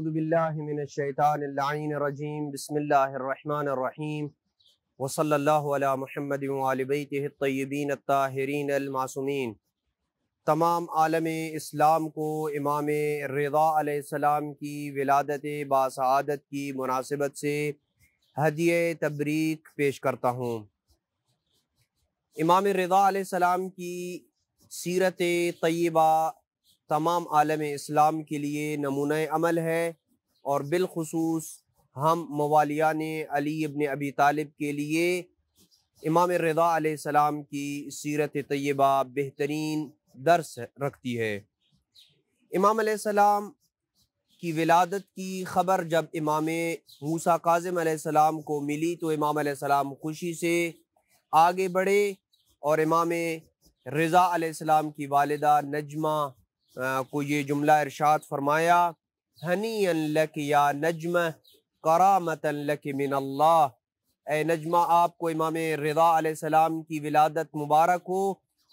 اعوذ باللہ من الشیطان اللعین الرجیم بسم اللہ الرحمن الرحیم وصلی اللہ علی محمد وآل بیتہ الطیبین الطاہرین المعصومین۔ تمام عالم اسلام کو امام رضا علیہ السلام کی ولادت باسعادت کی مناسبت سے ہدیہ تبریک پیش کرتا ہوں۔ امام رضا علیہ السلام کی سیرت طیبہ تمام عالم اسلام کے لیے نمونہ عمل ہے، اور بالخصوص ہم موالیان علی ابن ابی طالب کے لیے امام رضا علیہ السلام کی سیرت طیبہ بہترین درس رکھتی ہے۔ امام علیہ السلام کی ولادت کی خبر جب امام موسیٰ کاظم علیہ السلام کو ملی تو امام علیہ السلام خوشی سے آگے بڑھے، اور امام رضا علیہ السلام کی والدہ نجمہ کو یہ جملہ ارشاد فرمایا، ہنیئا لک یا نجمہ کرامتا لک من اللہ۔ اے نجمہ، آپ کو امام رضا علیہ السلام کی ولادت مبارک ہو،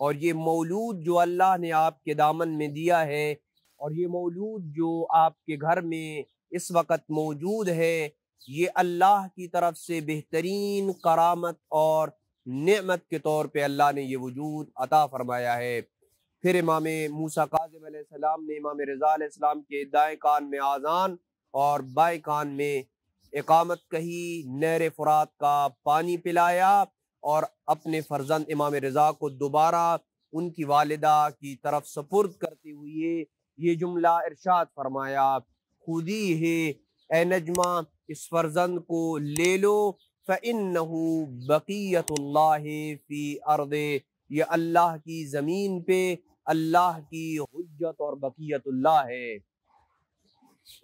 اور یہ مولود جو اللہ نے آپ کے دامن میں دیا ہے، اور یہ مولود جو آپ کے گھر میں اس وقت موجود ہے، یہ اللہ کی طرف سے بہترین کرامت اور نعمت کے طور پہ اللہ نے یہ وجود عطا فرمایا ہے۔ پھر امام موسیٰ کاظم علیہ السلام نے امام رضا علیہ السلام کے دائیں کان میں آذان اور بائیں کان میں اقامت کہی، نہر فرات کا پانی پلایا، اور اپنے فرزند امام رضا کو دوبارہ ان کی والدہ کی طرف سپرد کرتے ہوئے یہ جملہ ارشاد فرمایا، خودی ہے اے نجمہ، اس فرزند کو لے لو، فَإِنَّهُ بَقِيَّةُ اللَّهِ فِي أَرْضِ، یہ اللہ کی زمین پہ اللہ کی حجت اور بقیت اللہ ہے۔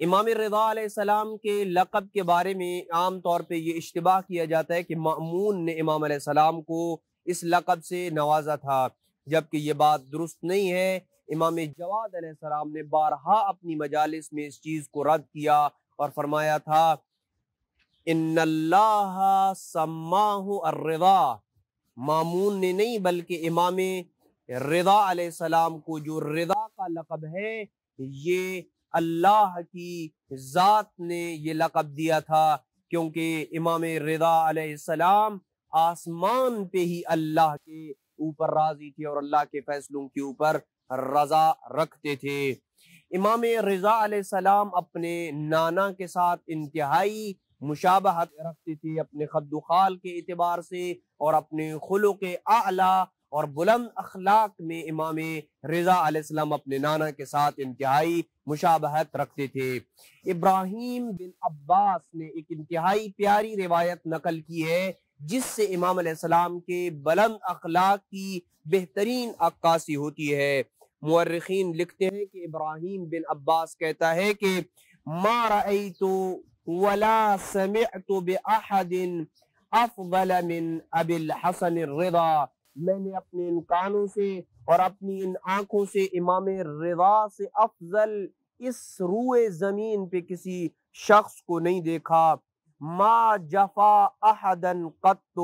امام رضا علیہ السلام کے لقب کے بارے میں عام طور پہ یہ اشتباہ کیا جاتا ہے کہ مأمون نے امام علیہ السلام کو اس لقب سے نوازا تھا، جبکہ یہ بات درست نہیں ہے۔ امام جواد علیہ السلام نے بارہا اپنی مجالس میں اس چیز کو رد کیا اور فرمایا تھا، ان اللہ سماہ الرضا، مامون نے نہیں بلکہ امام رضا علیہ السلام کو جو رضا کا لقب ہے، یہ اللہ کی ذات نے یہ لقب دیا تھا، کیونکہ امام رضا علیہ السلام آسمان پہ ہی اللہ کے اوپر راضی تھے اور اللہ کے فیصلوں کے اوپر رضا رکھتے تھے۔ امام رضا علیہ السلام اپنے نانا کے ساتھ انتہائی مشابہت رکھتے تھے، اپنے خد و خال کے اعتبار سے اور اپنے خلق اعلیٰ اور بلند اخلاق میں امام رضا علیہ السلام اپنے نانا کے ساتھ انتہائی مشابہت رکھتے تھے۔ ابراہیم بن عباس نے ایک انتہائی پیاری روایت نقل کی ہے جس سے امام علیہ السلام کے بلند اخلاق کی بہترین عکاسی ہوتی ہے۔ مورخین لکھتے ہیں کہ ابراہیم بن عباس کہتا ہے کہ ما رأیت ولا سمعت بأحد افضل من ابی الحسن الرضا، میں نے اپنے ان کانوں سے اور اپنی ان آنکھوں سے امام رضا سے افضل اس روئے زمین پہ کسی شخص کو نہیں دیکھا۔ ما جفا احدا قط،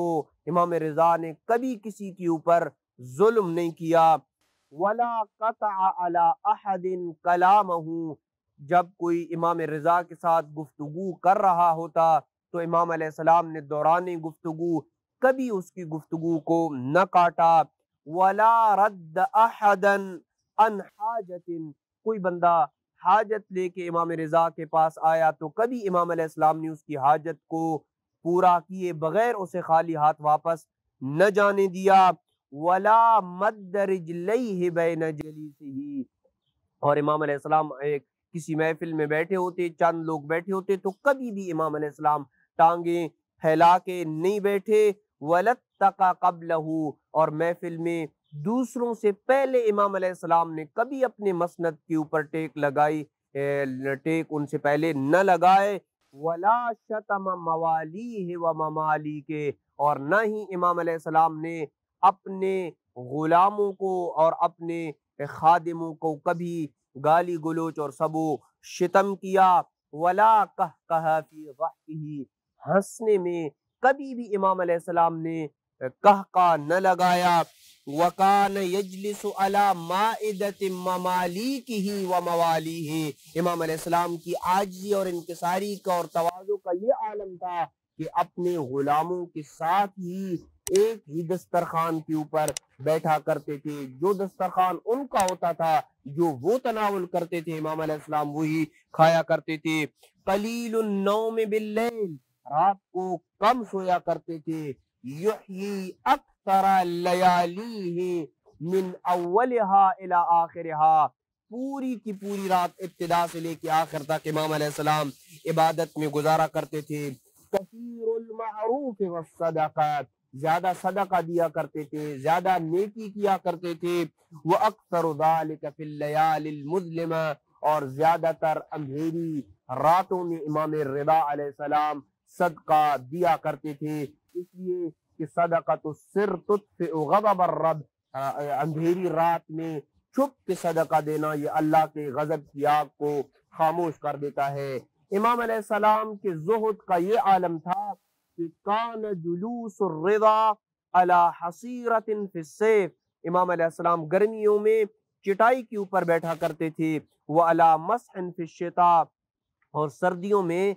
امام رضا نے کبھی کسی کے اوپر ظلم نہیں کیا۔ ولا قطع علی احد کلامہ، جب کوئی امام رضا کے ساتھ گفتگو کر رہا ہوتا تو امام علیہ السلام نے دوران گفتگو کبھی اس کی گفتگو کو نہ کاٹا۔ ولا رد احدا عن حاجت، کوئی بندہ حاجت لے کے امام رضا کے پاس آیا تو کبھی امام علیہ السلام نے اس کی حاجت کو پورا کیے بغیر اسے خالی ہاتھ واپس نہ جانے دیا۔ ولا مد رجلیہ بین جلیسہ، اور امام علیہ السلام کسی محفل میں بیٹھے ہوتے، چند لوگ بیٹھے ہوتے تو کبھی بھی امام علیہ السلام ٹانگیں پھیلا کے نہیں بیٹھے۔ وَلَتَّقَ قَبْلَهُ، اور محفل میں دوسروں سے پہلے امام علیہ السلام نے کبھی اپنے مسند کے اوپر ٹیک ان سے پہلے نہ لگائے۔ وَلَا شَتَمَ مَوَالِيهِ وَمَمَالِيكِ، اور نہ ہی امام علیہ السلام نے اپنے غلاموں کو اور اپنے خادموں کو کبھی گالی گلوچ اور سب و شتم کیا۔ وَلَا قَهْقَهَ فِي ضَحْكِهِ، ہنسنے میں کبھی بھی امام علیہ السلام نے قہقہ نہ لگایا۔ وَكَانَ يَجْلِسُ عَلَى مَائِدَةٍ مَمَالِيكِهِ وَمَوَالِيهِ۔ امام علیہ السلام کی عاجزی اور انکساری کا اور تواضع کا یہ عالم تھا کہ اپنے غلاموں کے ساتھ ہی ایک ہی دسترخوان کے اوپر بیٹھا کرتے تھے، جو دسترخوان ان کا ہوتا تھا، جو وہ تناول کرتے تھے، امام علیہ السلام وہی کھایا کرتے تھے۔ قلیل النوم باللیل، رات کو کم سویا کرتے تھے۔ یحیی اکثر لیالیہ من اولہا الی آخرہا، پوری کی پوری رات ابتدا سے لے کے آخر تک امام علیہ السلام عبادت میں گزارا کرتے تھے۔ کثیر المعروف والصدقات، زیادہ صدقہ دیا کرتے تھے، زیادہ نیکی کیا کرتے تھے۔ وَأَكْثَرُ ذَلِكَ فِي اللَّيَالِ الْمُظْلِمَةِ، اور زیادہ تر اندھیری راتوں میں امام رضا علیہ السلام صدقہ دیا کرتے تھے، اس لیے کہ صدقۃ السر تطفئ غضب الرب، اندھیری رات میں چھپ کے صدقہ دینا یہ اللہ کے غضب کی آگ کو خاموش کر دیتا ہے۔ امام علیہ السلام کے زہد کا یہ عالم تھا کہ کان جلوس الرضا علی حصیرۃ فی الصیف، امام علیہ السلام گرمیوں میں چٹائی کے اوپر بیٹھا کرتے تھے، وعلی مسح فی الشتاء، اور سردیوں میں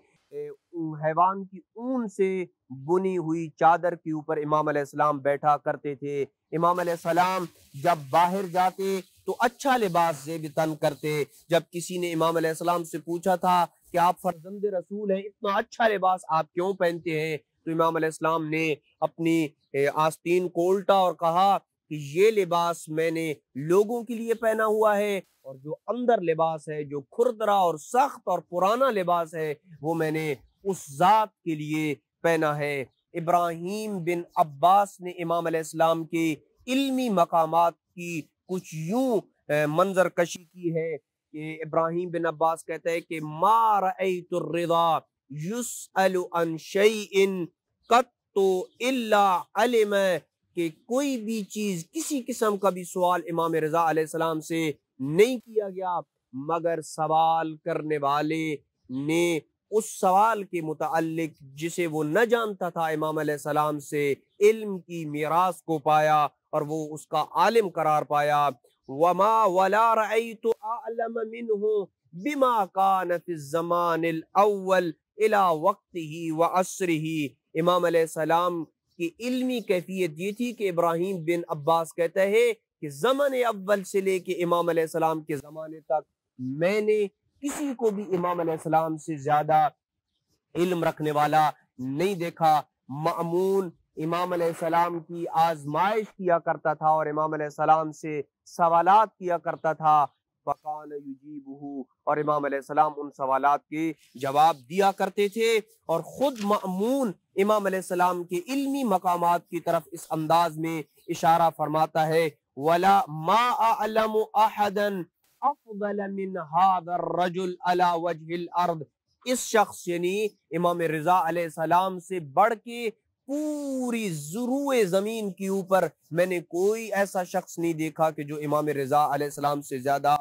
حیوان کی اون سے بنی ہوئی چادر کے اوپر امام علیہ السلام بیٹھا کرتے تھے۔ امام علیہ السلام جب باہر جاتے تو اچھا لباس زیب تن کرتے۔ جب کسی نے امام علیہ السلام سے پوچھا تھا کہ آپ فرزند رسول ہیں، اتنا اچھا لباس آپ کیوں پہنتے ہیں، تو امام علیہ السلام نے اپنی آستین کو الٹا اور کہا کہ یہ لباس میں نے لوگوں کے لیے پہنا ہوا ہے، اور جو اندر لباس ہے، جو کھردرا اور سخت اور پرانا لباس ہے، وہ میں نے اس ذات کے لیے پہنا ہے۔ ابراہیم بن عباس نے امام علیہ السلام کے علمی مقامات کی کچھ یوں منظر کشی کی ہے کہ ابراہیم بن عباس کہتا ہے کہ ما رأیت الرضا یسأل عن شیء قط الا علم، کہ کوئی بھی چیز، کسی قسم کا بھی سوال امام رضا علیہ السلام سے نہیں کیا گیا مگر سوال کرنے والے نے اس سوال کے متعلق جسے وہ نہ جانتا تھا امام علیہ السلام سے علم کی میراث کو پایا اور وہ اس کا عالم قرار پایا۔ وما ولا رأيت اعلم منه بما كان في الزمان الاول الى وقته وعصره، امام علیہ السلام کی علمی کیفیت یہ تھی کہ ابراہیم بن عباس کہتا ہے کہ زمانے اول سے لے کے امام علیہ السلام کے زمانے تک میں نے کسی کو بھی امام علیہ السلام سے زیادہ علم رکھنے والا نہیں دیکھا۔ مأمون امام علیہ السلام کی آزمائش کیا کرتا تھا اور امام علیہ السلام سے سوالات کیا کرتا تھا، فَقَانَ يُجِيبُهُ، اور امام علیہ السلام ان سوالات کے جواب دیا کرتے تھے۔ اور خود مأمون امام علیہ السلام کے علمی مقامات کی طرف اس انداز میں اشارہ فرماتا ہے، وَلَا مَا أَعْلَمُ أَحَدًا أَفْضَلَ مِنْ هَذَا الرَّجُلِ عَلَى وَجْهِ الْأَرْضِ، اس شخص یعنی امام رضا علیہ السلام سے بڑھ کے پوری ضروع زمین کے اوپر میں نے کوئی ایسا شخص نہیں دیکھا کہ جو امام رضا علیہ السلام سے زیادہ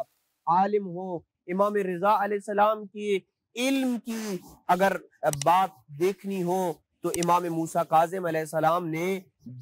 عالم ہو۔ امام رضا علیہ السلام کی علم کی اگر بات دیکھنی ہو تو امام موسیٰ کاظم علیہ السلام نے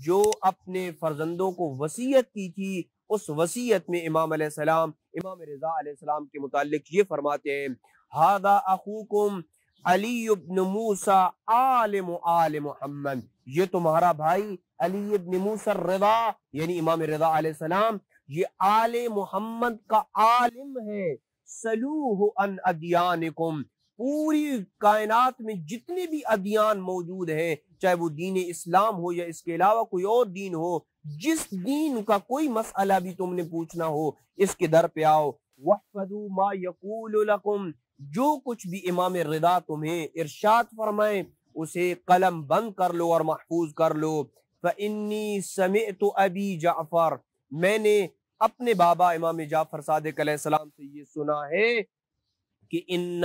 جو اپنے فرزندوں کو وصیت کی تھی، اس وصیت میں امام علیہ السلام امام رضا علیہ السلام کے متعلق یہ فرماتے ہیں، ہذا اخوکم علی ابن موسیٰ عالم آل محمد، یہ تمہارا بھائی علی ابن موسیٰ الرضا یعنی امام رضا علیہ السلام یہ آل محمد کا عالم ہے۔ سلوہ ان ادیانکم، پوری کائنات میں جتنے بھی ادیان موجود ہیں، چاہے وہ دین اسلام ہو یا اس کے علاوہ کوئی اور دین ہو، جس دین کا کوئی مسئلہ بھی تم نے پوچھنا ہو اس کے در پہ آؤ۔ وَاحْفَظُوا مَا يَقُولُ لَكُمْ، جو کچھ بھی امام رضا تمہیں ارشاد فرمائے اسے قلم بند کر لو اور محفوظ کر لو۔ فَإِنِّي سَمِعْتُ أَبِي جعفر، میں نے اپنے بابا امام جعفر صادق علیہ السلام سے یہ سنا ہے کہ ان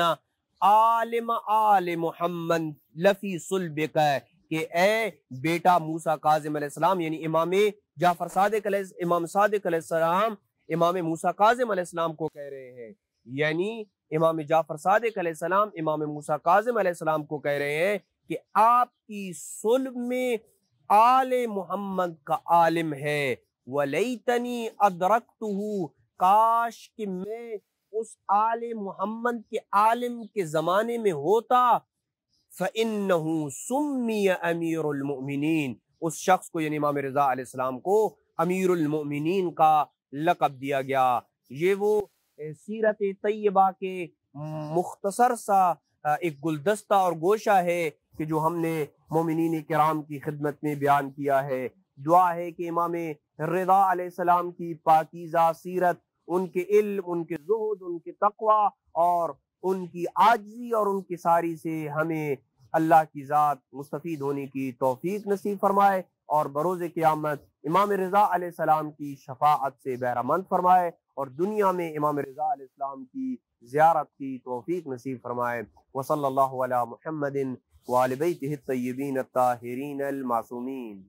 عالم آل محمد لفی صلبک، کہ اے بیٹا موسیٰ کاظم علیہ السلام یعنی امام جعفر صادق علیہ السلام امام موسیٰ کاظم علیہ السلام کو کہہ رہے ہیں، یعنی امام جعفر صادق علیہ السلام امام موسیٰ کاظم علیہ السلام کو کہہ رہے ہیں کہ آپ کی صلب میں آل محمد کا عالم ہے۔ ولیتنی ادرکتہ، کاش کہ میں اس آل محمد کے عالم کے زمانے میں ہوتا، فإنہ سمی امیر المؤمنین، اس شخص کو یعنی امام رضا علیہ السلام کو امیر المؤمنین کا لقب دیا گیا۔ یہ وہ سیرت طیبہ کے مختصر سا ایک گلدستہ اور گوشہ ہے کہ جو ہم نے مومنین کرام کی خدمت میں بیان کیا ہے۔ دعا ہے کہ امام رضا علیہ السلام کی پاکیزہ سیرت، ان کے علم، ان کے زہد، ان کے تقوی اور ان کی عاجزی اور ان کی ساری سے ہمیں اللہ کی ذات مستفید ہونے کی توفیق نصیب فرمائے، اور بروز قیامت امام رضا علیہ السلام کی شفاعت سے بہرہ مند فرمائے، اور دنیا میں امام رضا علیہ السلام کی زیارت کی توفیق نصیب فرمائے۔ وصلی اللہ علی محمد وآل بیتہ الطیبین الطاہرین المعصومین۔